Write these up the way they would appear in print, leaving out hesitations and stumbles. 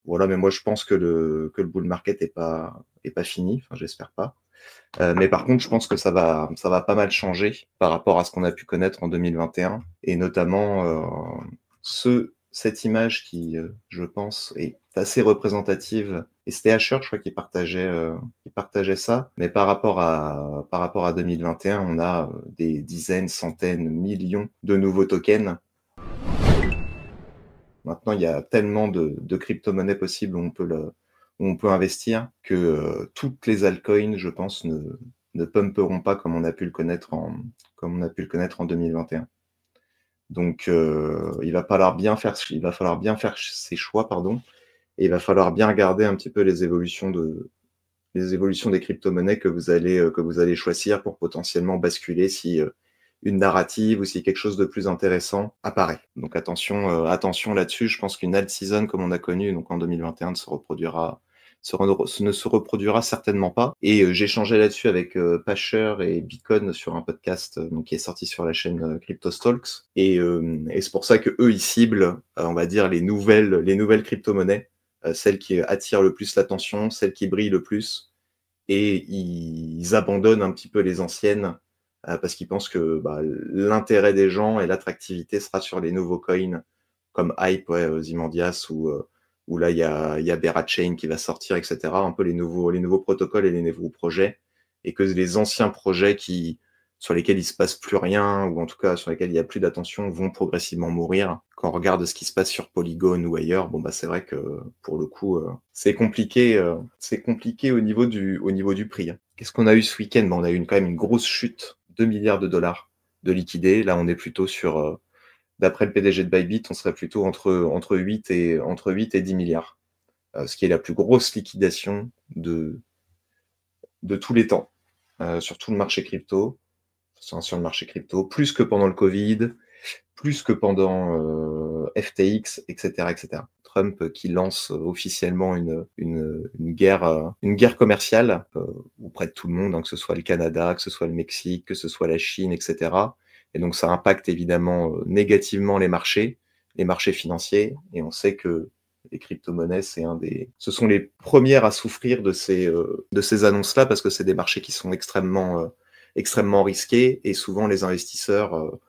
Voilà, mais moi je pense que le bull market est pas fini, enfin j'espère pas. Mais par contre, je pense que ça va pas mal changer par rapport à ce qu'on a pu connaître en 2021, et notamment cette image qui, je pense, est assez représentative. Et c'était Asher, je crois, qui partageait ça. Mais par rapport à 2021, on a des dizaines, centaines, millions de nouveaux tokens. Maintenant, il y a tellement de crypto-monnaies possibles où on peut investir que toutes les altcoins, je pense, ne pumperont pas comme on a pu le connaître comme on a pu le connaître en 2021. Donc, il va falloir bien faire ses choix, pardon, et il va falloir bien regarder un petit peu les évolutions des crypto-monnaies que vous allez choisir pour potentiellement basculer si une narrative ou si quelque chose de plus intéressant apparaît. Donc attention là-dessus. Je pense qu'une alt season comme on a connu donc en 2021 ne se reproduira certainement pas. Et j'ai échangé là-dessus avec Pasher et Beacon sur un podcast donc, qui est sorti sur la chaîne CryptoStalks. Et c'est pour ça que eux ils ciblent, on va dire, les nouvelles crypto-monnaies, celles qui attirent le plus l'attention, celles qui brillent le plus, et ils abandonnent un petit peu les anciennes parce qu'ils pensent que l'intérêt des gens et l'attractivité sera sur les nouveaux coins comme Hype, ouais, Ozymandias, ou là il y a Berachain qui va sortir, etc. Un peu les nouveaux protocoles et les nouveaux projets, et que les anciens projets sur lesquels il se passe plus rien, ou en tout cas sur lesquels il n'y a plus d'attention, vont progressivement mourir. Quand on regarde ce qui se passe sur Polygon ou ailleurs, bon bah c'est vrai que pour le coup c'est compliqué au niveau du prix. Qu'est-ce qu'on a eu ce week-end? On a eu quand même une grosse chute, 2 milliards de dollars de liquidés. Là on est plutôt sur d'après le PDG de Bybit, on serait plutôt entre 8 et 10 milliards, ce qui est la plus grosse liquidation de tous les temps sur tout le marché crypto, sur le marché crypto, plus que pendant le Covid, plus que pendant FTX, etc., etc. Trump qui lance officiellement une guerre commerciale auprès de tout le monde, hein, que ce soit le Canada, que ce soit le Mexique, que ce soit la Chine, etc. Et donc ça impacte évidemment négativement les marchés financiers, et on sait que les crypto-monnaies, ce sont les premières à souffrir de ces annonces-là, parce que c'est des marchés qui sont extrêmement risqués, et souvent les investisseurs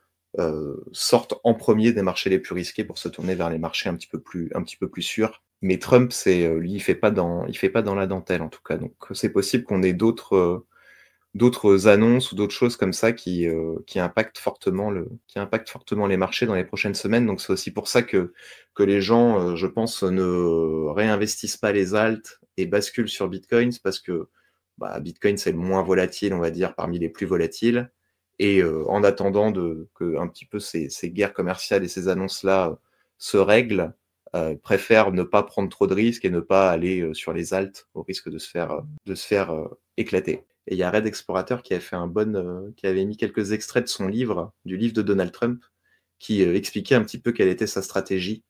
sortent en premier des marchés les plus risqués pour se tourner vers les marchés un petit peu plus sûrs. Mais Trump, lui, il fait pas dans la dentelle, en tout cas. Donc c'est possible qu'on ait d'autres annonces ou d'autres choses comme ça qui impactent fortement les marchés dans les prochaines semaines. Donc c'est aussi pour ça que les gens, je pense, ne réinvestissent pas les alts et basculent sur Bitcoin, parce que Bitcoin, c'est le moins volatile, on va dire, parmi les plus volatiles. Et en attendant que un petit peu ces guerres commerciales et ces annonces-là se règlent, préfèrent ne pas prendre trop de risques et ne pas aller sur les alts au risque de se faire éclater. Et il y a Red Explorateur qui avait fait qui avait mis quelques extraits de son livre, du livre de Donald Trump, qui expliquait un petit peu quelle était sa stratégie,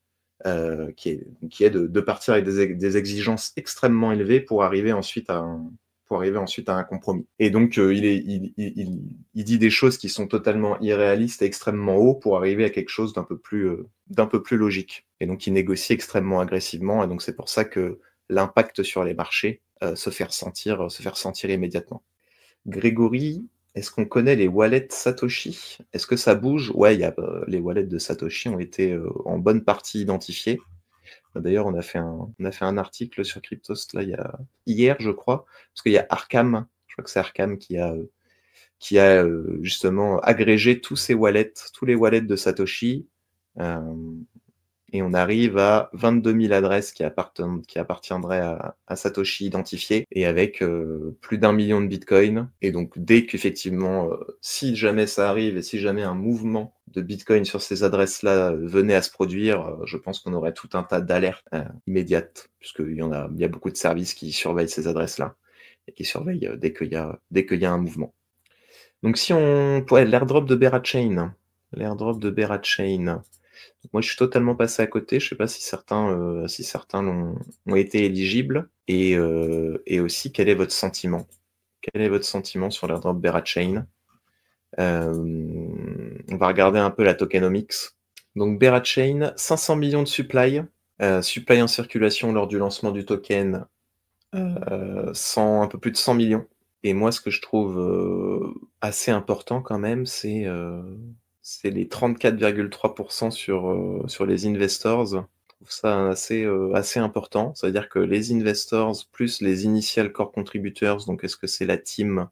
qui est de partir avec des exigences extrêmement élevées pour arriver ensuite à un compromis. Et donc, il dit des choses qui sont totalement irréalistes et extrêmement haut pour arriver à quelque chose d'un peu plus logique. Et donc, il négocie extrêmement agressivement, et donc c'est pour ça que l'impact sur les marchés se fait ressentir immédiatement. Grégory, est-ce qu'on connaît les wallets Satoshi? Est-ce que ça bouge? Ouais, les wallets de Satoshi ont été en bonne partie identifiés. D'ailleurs, on a fait un article sur Cryptost là, hier, je crois, parce qu'il y a Arkham, je crois que c'est Arkham qui a justement agrégé tous les wallets de Satoshi. Et on arrive à 22 000 adresses qui appartiendraient à Satoshi identifiées, et avec plus d'1 million de bitcoins. Et donc, dès qu'effectivement, si jamais ça arrive et si jamais un mouvement de bitcoin sur ces adresses-là venait à se produire, je pense qu'on aurait tout un tas d'alertes immédiates, puisqu'il y a beaucoup de services qui surveillent ces adresses-là et qui surveillent dès qu'il y a un mouvement. Donc, l'airdrop de Berachain. Moi, je suis totalement passé à côté. Je sais pas si certains ont été éligibles. Et aussi, quel est votre sentiment? Quel est votre sentiment sur l'airdrop Berachain? On va regarder un peu la tokenomics. Donc, Berachain, 500 millions de supply Supply en circulation lors du lancement du token, 100 un peu plus de 100 millions. Et moi, ce que je trouve, assez important quand même, c'est les 34,3 % sur les investors. Je trouve ça assez important. C'est-à-dire que les investors plus les initial core contributors, donc est-ce que c'est la team,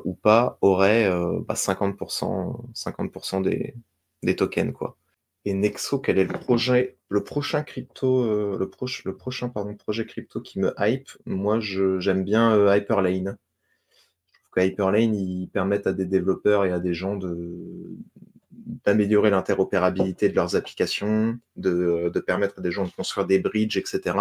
ou pas, auraient, 50% des tokens, quoi. Et Nexo, quel est le prochain crypto, le prochain pardon, projet crypto qui me hype? Moi, j'aime bien Hyperlane. Je trouve que Hyperlane, ils permettent à des développeurs et à des gens d'améliorer l'interopérabilité de leurs applications, de permettre à des gens de construire des bridges, etc.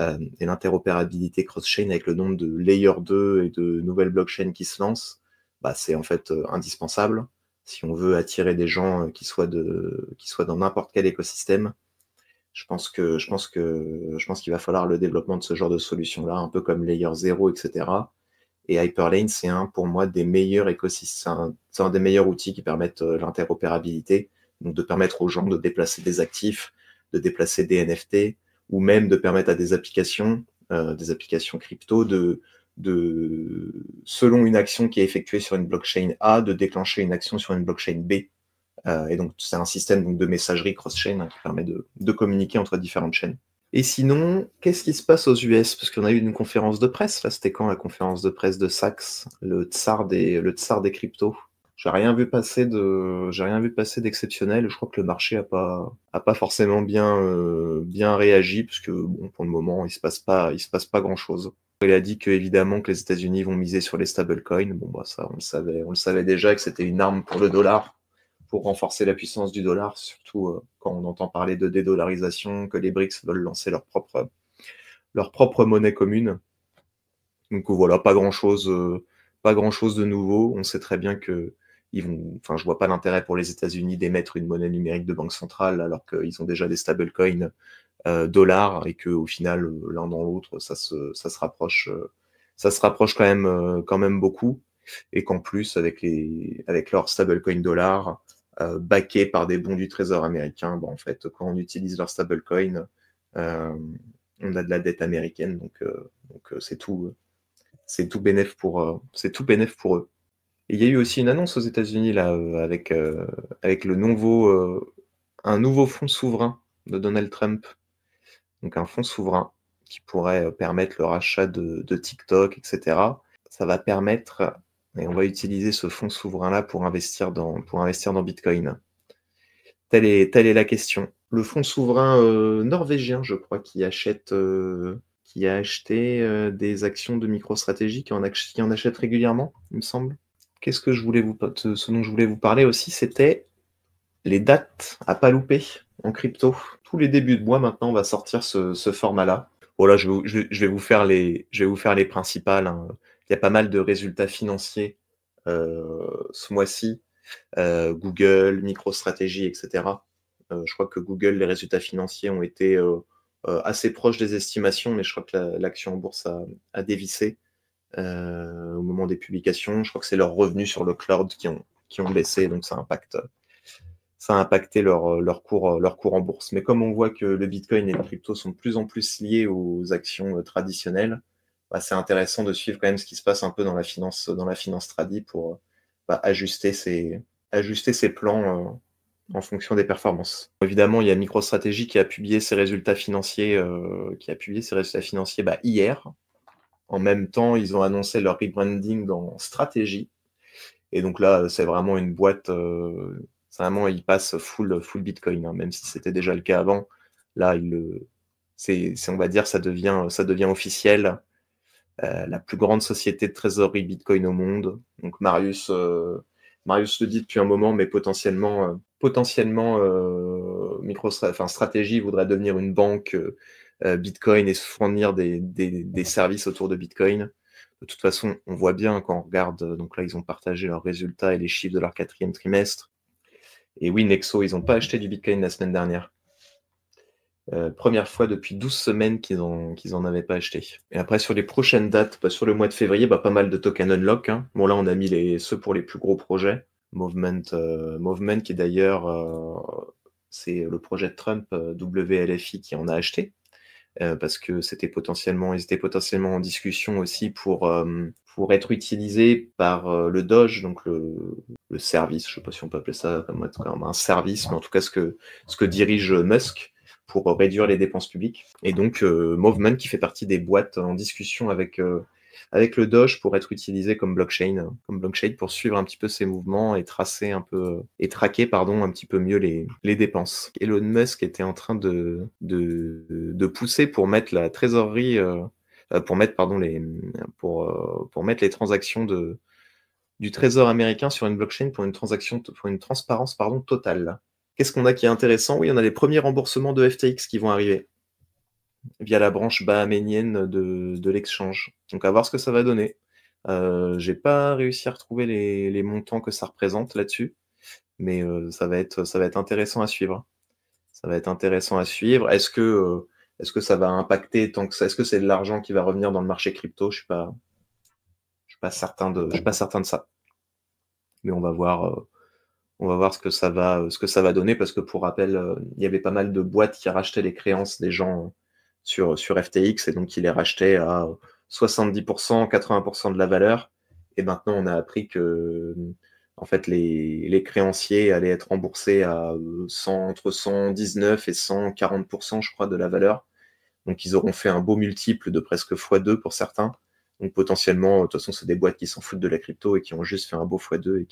Et l'interopérabilité cross-chain avec le nombre de layer 2 et de nouvelles blockchains qui se lancent, bah, c'est en fait indispensable si on veut attirer des gens qui soient dans n'importe quel écosystème. Je pense qu'il va falloir le développement de ce genre de solution-là, un peu comme Layer 0, etc. Et Hyperlane, c'est pour moi, des meilleurs écosystèmes. C'est un des meilleurs outils qui permettent l'interopérabilité, donc de permettre aux gens de déplacer des actifs, de déplacer des NFT, ou même de permettre à des applications crypto, selon une action qui est effectuée sur une blockchain A, de déclencher une action sur une blockchain B. Et donc, c'est un système donc, de messagerie cross-chain qui permet de communiquer entre différentes chaînes. Et sinon, qu'est-ce qui se passe aux US? Parce qu'on a eu une conférence de presse, là, c'était quand la conférence de presse de Sachs, le tsar des cryptos? J'ai rien vu passer d'exceptionnel. Je crois que le marché a pas forcément bien réagi, parce que bon, pour le moment, il se passe pas grand-chose. Il a dit que évidemment que les États-Unis vont miser sur les stablecoins. Bon, bah ça, on le savait déjà que c'était une arme pour le dollar, pour renforcer la puissance du dollar, surtout quand on entend parler de dédollarisation, que les BRICS veulent lancer leur propre monnaie commune. Donc voilà, pas grand-chose de nouveau. On sait très bien que je vois pas l'intérêt pour les États-Unis d'émettre une monnaie numérique de banque centrale alors qu'ils ont déjà des stablecoins dollars et que au final l'un dans l'autre ça se rapproche quand même beaucoup, et qu'en plus avec leur stablecoin dollar backés par des bons du trésor américain, en fait quand on utilise leur stablecoin on a de la dette américaine, donc c'est tout bénef pour eux. Et il y a eu aussi une annonce aux États-Unis là avec un nouveau fonds souverain de Donald Trump, donc un fonds souverain qui pourrait permettre le rachat de TikTok, etc. Ça va permettre, et on va utiliser ce fonds souverain-là pour investir dans Bitcoin. Telle est la question. Le fonds souverain norvégien, je crois, qui a acheté des actions de MicroStrategy, qui en achète régulièrement, il me semble. Ce dont je voulais vous parler aussi, c'était les dates à pas louper en crypto. Tous les débuts de mois, maintenant, on va sortir ce format-là. Voilà, je vais vous faire les principales, hein. Il y a pas mal de résultats financiers ce mois-ci. Google, MicroStrategy, etc. Je crois que Google, les résultats financiers ont été assez proches des estimations, mais je crois que l'action en bourse a dévissé au moment des publications. Je crois que c'est leurs revenus sur le cloud qui ont baissé, donc ça a impacté leur cours en bourse. Mais comme on voit que le Bitcoin et le crypto sont de plus en plus liés aux actions traditionnelles, c'est intéressant de suivre quand même ce qui se passe un peu dans la finance tradi pour ajuster ses plans en fonction des performances. Évidemment, il y a MicroStrategy qui a publié ses résultats financiers, hier. En même temps, ils ont annoncé leur rebranding dans Stratégie. Et donc là, c'est vraiment une boîte, ils passent full Bitcoin, hein, même si c'était déjà le cas avant. Là, on va dire, ça devient officiel. La plus grande société de trésorerie Bitcoin au monde. Donc Marius le dit depuis un moment, mais potentiellement Stratégie voudrait devenir une banque Bitcoin et se fournir des services autour de Bitcoin. De toute façon, on voit bien quand on regarde, donc là ils ont partagé leurs résultats et les chiffres de leur 4e trimestre. Et oui, Nexo, ils n'ont pas acheté du Bitcoin la semaine dernière. Première fois depuis 12 semaines qu'ils en avaient pas acheté. Et après, sur les prochaines dates, sur le mois de février, pas mal de tokens unlock, hein. Bon, là, on a mis ceux pour les plus gros projets. Movement qui est d'ailleurs C'est le projet de Trump, WLFI, qui en a acheté. Parce que ils étaient potentiellement en discussion aussi pour être utilisés par le Doge, donc le service, je ne sais pas si on peut appeler ça comme un service, mais en tout cas ce que dirige Musk pour réduire les dépenses publiques. Et donc Movement qui fait partie des boîtes en discussion avec le Doge pour être utilisé comme blockchain pour suivre un petit peu ses mouvements et traquer un petit peu mieux les dépenses. Elon Musk était en train de pousser pour mettre la trésorerie, pour mettre les transactions du Trésor américain sur une blockchain pour une transparence totale. Qu'est-ce qu'on a qui est intéressant? Oui, on a les premiers remboursements de FTX qui vont arriver via la branche bahaménienne de l'exchange. Donc à voir ce que ça va donner. J'ai pas réussi à retrouver les montants que ça représente là-dessus, mais ça va être intéressant à suivre. Ça va être intéressant à suivre. Est-ce que ça va impacter tant que ça? Est-ce que c'est de l'argent qui va revenir dans le marché crypto? Je suis pas certain de ça. Mais on va voir ce que ça va donner, parce que pour rappel, il y avait pas mal de boîtes qui rachetaient les créances des gens sur FTX, et donc qui les rachetaient à 70%, 80% de la valeur. Et maintenant, on a appris que en fait, les créanciers allaient être remboursés à entre 119 et 140%, je crois, de la valeur. Donc, ils auront fait un beau multiple de presque x2 pour certains. Donc, potentiellement, de toute façon, c'est des boîtes qui s'en foutent de la crypto et qui ont juste fait un beau x2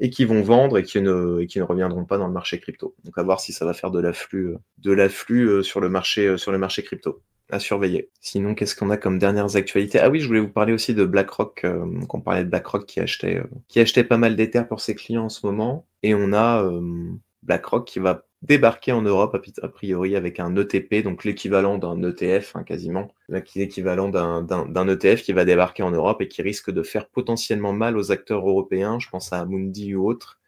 et qui vont vendre et qui ne reviendront pas dans le marché crypto. Donc, à voir si ça va faire de l'afflux sur le marché crypto. À surveiller. Sinon, qu'est-ce qu'on a comme dernières actualités? Ah oui, je voulais vous parler aussi de BlackRock, qu'on parlait de BlackRock qui achetait pas mal d'Ether pour ses clients en ce moment. Et on a BlackRock qui va débarquer en Europe, a priori, avec un ETP, donc l'équivalent d'un ETF, quasiment. Là, qui est l'équivalent d'un ETF qui va débarquer en Europe et qui risque de faire potentiellement mal aux acteurs européens, je pense à Amundi ou autres,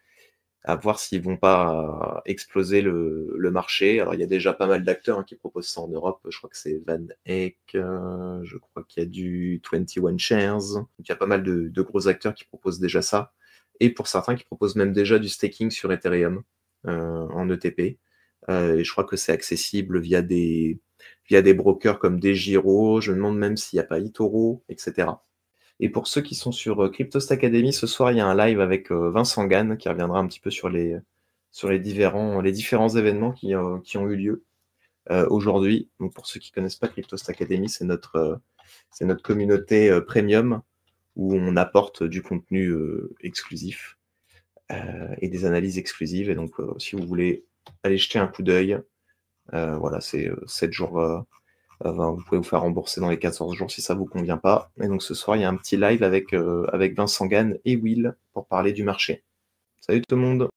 à voir s'ils vont pas exploser le marché. Alors, il y a déjà pas mal d'acteurs qui proposent ça en Europe. Je crois que c'est Van Eck, je crois qu'il y a du 21 Shares. Donc, il y a pas mal de gros acteurs qui proposent déjà ça. Et pour certains qui proposent même déjà du staking sur Ethereum en ETP. Et je crois que c'est accessible via des brokers comme DeGiro. Je me demande même s'il n'y a pas eToro, etc. Et pour ceux qui sont sur Cryptost Academy, ce soir, il y a un live avec Vincent Gann qui reviendra un petit peu sur les différents événements qui ont eu lieu aujourd'hui. Donc, pour ceux qui ne connaissent pas Cryptost Academy, c'est notre communauté premium où on apporte du contenu exclusif et des analyses exclusives. Et donc, si vous voulez aller jeter un coup d'œil, voilà, c'est 7 jours. Vous pouvez vous faire rembourser dans les 14 jours si ça ne vous convient pas. Et donc ce soir, il y a un petit live avec Vincent Gann et Will pour parler du marché. Salut tout le monde!